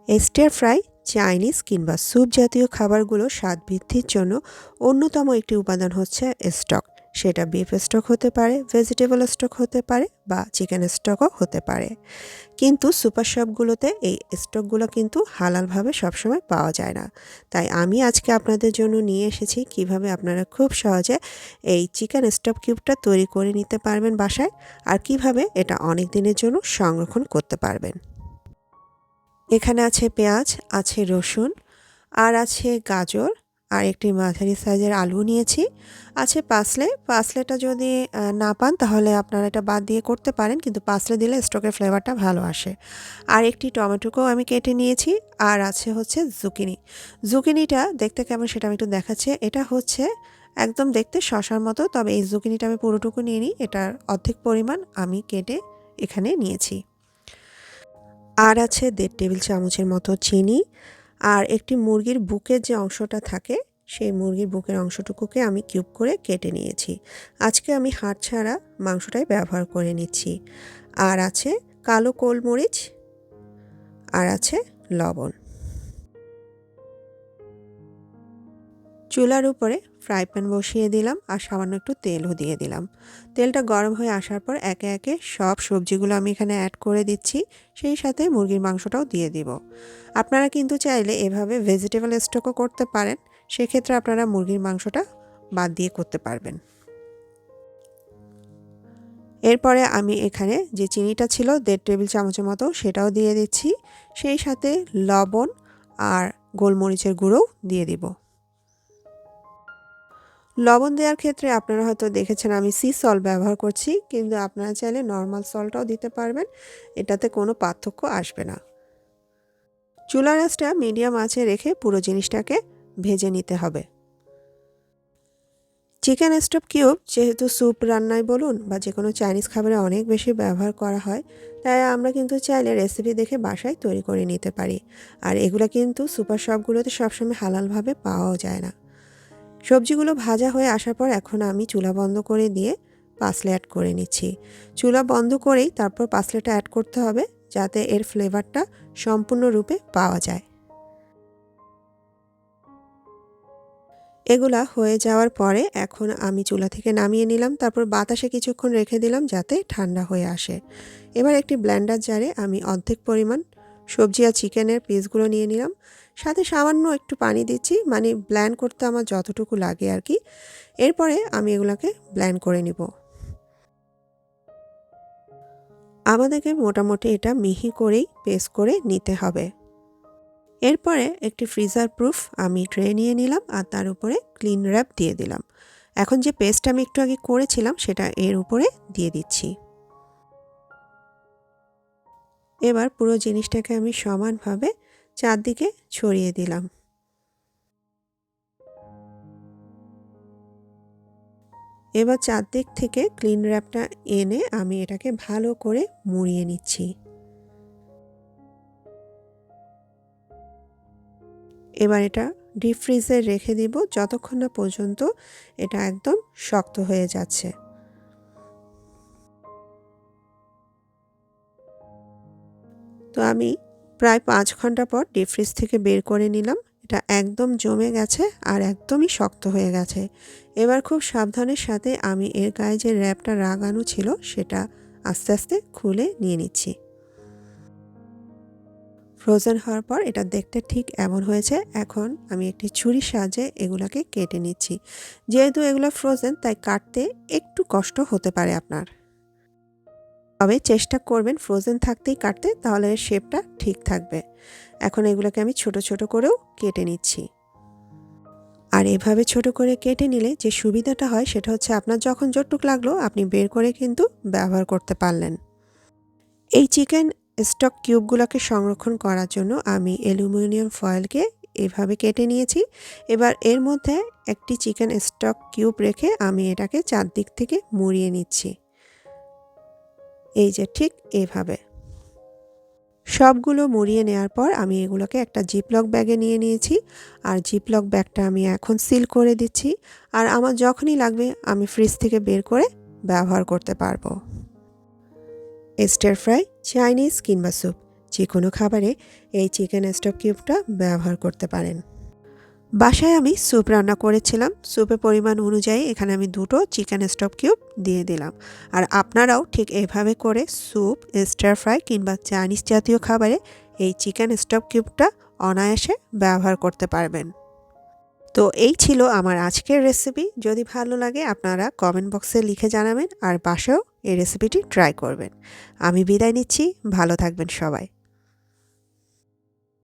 Stir fry Chinese কিংবা soup জাতীয় খাবারগুলো স্বাদ বৃদ্ধির জন্য অন্যতম একটি উপাদান হচ্ছে স্টক। সেটা বিফ স্টক হতে পারে, ভেজিটেবল স্টক হতে পারে বা চিকেন স্টকও হতে পারে। কিন্তু সুপার শপগুলোতে এই স্টকগুলো কিন্তু হালালভাবে সবসময় পাওয়া যায় না। তাই আমি আজকে আপনাদের জন্য নিয়ে এসেছি কিভাবে আপনারা খুব সহজে এই চিকেন স্টক কিউবটা তৈরি করে নিতে পারবেন বাসায়, আর কিভাবে এটা অনেক দিনের জন্য সংরক্ষণ করতে পারবেন। এখানে আছে পেঁয়াজ, আছে রসুন, আর আছে গাজর, আর একটি মাঝারি সাইজের আলু নিয়েছি। আছে পার্সলেটা যদি না পান তাহলে আপনারা এটা বাদ দিয়ে করতে পারেন, কিন্তু পার্সলে দিলে স্টকের ফ্লেভারটা ভালো আসে। আর একটি টমেটোকেও আমি কেটে নিয়েছি। আর আছে হচ্ছে জুকিনিটা দেখতে কেমন সেটা আমি একটু দেখাচ্ছি। এটা হচ্ছে একদম দেখতে শসার মতো, তবে এই জুকিনিটা আমি পুরোটুকু নিয়ে নিই, এটার অর্ধেক পরিমাণ আমি কেটে এখানে নিয়েছি। আর আছে 1.5 টেবিল চামচের মতো চিনি, আর একটি মুরগির বুকের যে অংশটা থাকে সেই মুরগির বুকের অংশটুকুকে আমি কিউব করে কেটে নিয়েছি। আজকে আমি হাড় ছাড়া মাংসটাই ব্যবহার করে নিচ্ছি। আর আছে কালো গোলমরিচ, আর আছে লবণ। চুলার উপরে ফ্রাই প্যান বসিয়ে দিলাম আর সামান্য একটু তেলও দিয়ে দিলাম। তেলটা গরম হয়ে আসার পর একে একে সব সবজিগুলো আমি এখানে অ্যাড করে দিচ্ছি, সেই সাথে মুরগির মাংসটাও দিয়ে দিব। আপনারা কিন্তু চাইলে এভাবে ভেজিটেবল স্টকও করতে পারেন, সেক্ষেত্রে আপনারা মুরগির মাংসটা বাদ দিয়ে করতে পারবেন। এরপরে আমি এখানে যে চিনিটা ছিল 1.5 টেবিল চামচের মতো সেটাও দিয়ে দিচ্ছি, সেই সাথে লবণ আর গোলমরিচের গুঁড়োও দিয়ে দিব। লবণ দেওয়ার ক্ষেত্রে আপনারা হয়তো দেখেছেন আমি সি সল্ট ব্যবহার করছি, কিন্তু আপনারা চাইলে নর্মাল সল্টটাও দিতে পারবেন, এটাতে কোনো পার্থক্য আসবে না। চুলার আঁচটা মিডিয়াম আঁচে রেখে পুরো জিনিসটাকে ভেজে নিতে হবে। চিকেন স্টক কিউব যেহেতু স্যুপ রান্নায় বলুন বা যে কোনো চাইনিজ খাবারে অনেক বেশি ব্যবহার করা হয়, তাই আমরা কিন্তু চাইলে রেসিপি দেখে বাসায় তৈরি করে নিতে পারি। আর এগুলো কিন্তু সুপার শপগুলোতে সবসময় হালালভাবে পাওয়াও যায় না। সবজিগুলো ভাজা হয়ে আসার পর এখন আমি চুলা বন্ধ করে দিয়ে পার্সলে অ্যাড করে নিচ্ছি। চুলা বন্ধ করেই তারপর পার্সলেটা অ্যাড করতে হবে, যাতে এর ফ্লেভারটা সম্পূর্ণরূপে পাওয়া যায়। এগুলা হয়ে যাওয়ার পরে এখন আমি চুলা থেকে নামিয়ে নিলাম, তারপর বাতাসে কিছুক্ষণ রেখে দিলাম যাতে ঠান্ডা হয়ে আসে। এবার একটি ব্লেন্ডার জারে আমি অর্ধেক পরিমাণ সবজি আর চিকেনের পিসগুলো নিয়ে নিলাম, সাথে সামান্য একটু পানি দিচ্ছি, মানে ব্লেন্ড করতে আমার যতটুকু লাগে আর কি। এরপরে আমি এগুলাকে ব্লেন্ড করে নিব। আমাদেরকে মোটামুটি এটা মিহি করেই পেস্ট করে নিতে হবে। এরপরে একটি ফ্রিজার প্রুফ আমি ট্রে নিয়ে নিলাম আর তার উপরে ক্লিন র্যাপ দিয়ে দিলাম। এখন যে পেস্ট আমি একটু আগে করেছিলাম সেটা এর উপরে দিয়ে দিচ্ছি। এবার পুরো জিনিসটাকে আমি সমানভাবে চারদিকে ছড়িয়ে দিলাম। এবার চারদিক থেকে ক্লিন র্যাপটা এনে আমি এটাকে ভালো করে মুড়িয়ে নিচ্ছি। এবার এটা ডিপ ফ্রিজে রেখে দিব যতক্ষণ না পর্যন্ত এটা একদম শক্ত হয়ে যাচ্ছে। তো আমি প্রায় 5 ঘন্টা পর ডিপ ফ্রিজ থেকে বের করে নিলাম। এটা একদম জমে গেছে আর একদমই শক্ত হয়ে গেছে। এবার খুব সাবধানের সাথে আমি এর গায়ে যে র্যাপটা লাগানো ছিল সেটা আস্তে আস্তে খুলে নিয়ে নিচ্ছি। ফ্রোজেন হওয়ার পর এটা দেখতে ঠিক এমন হয়েছে। এখন আমি একটি ছুরির সাহায্যে এগুলাকে কেটে নিচ্ছি। যেহেতু এগুলো ফ্রোজেন তাই কাটতে একটু কষ্ট হতে পারে আপনার, তবে চেষ্টা করবেন ফ্রোজেন থাকতেই কাটতে, তাহলে এর শেপটা ঠিক থাকবে। এখন এগুলোকে আমি ছোট ছোট করেও কেটে নিচ্ছি। আর এভাবে ছোট করে কেটে নিলে যে সুবিধাটা হয় সেটা হচ্ছে আপনার যখন যতটুকু লাগলো আপনি বের করে কিন্তু ব্যবহার করতে পারলেন। এই চিকেন স্টক কিউবগুলোকে সংরক্ষণ করার জন্য আমি অ্যালুমিনিয়াম ফয়েলকে এভাবে কেটে নিয়েছি। এবার এর মধ্যে একটি চিকেন স্টক কিউব রেখে আমি এটাকে চারদিক থেকে মুড়িয়ে নিচ্ছি। এই যে ঠিক এইভাবে সবগুলো মুড়িয়ে নেওয়ার পর আমি এগুলোকে একটা জিপলক ব্যাগে নিয়ে নিয়েছি, আর জিপলক ব্যাগটা আমি এখন সিল করে দিচ্ছি। আর আমার যখনই লাগবে আমি ফ্রিজ থেকে বের করে ব্যবহার করতে পারবো। স্টির ফ্রাই চাইনিজ কিংবা স্যুপ যে কোনো খাবারে এই চিকেন স্টক কিউবটা ব্যবহার করতে পারেন। বাসায় আমি স্যুপ রান্না করেছিলাম। স্যুপের পরিমাণ অনুযায়ী এখানে আমি 2টো চিকেন স্টক কিউব দিয়ে দিলাম। আর আপনারাও ঠিক এভাবে করে স্যুপ, স্টার ফ্রাই কিংবা চাইনিজ জাতীয় খাবারে এই চিকেন স্টক কিউবটা অনায়াসে ব্যবহার করতে পারবেন। তো এই ছিল আমার আজকের রেসিপি। যদি ভালো লাগে আপনারা কমেন্ট বক্সে লিখে জানাবেন আর বাসায়ও এই রেসিপিটি ট্রাই করবেন। আমি বিদায় নিচ্ছি। ভালো থাকবেন সবাই।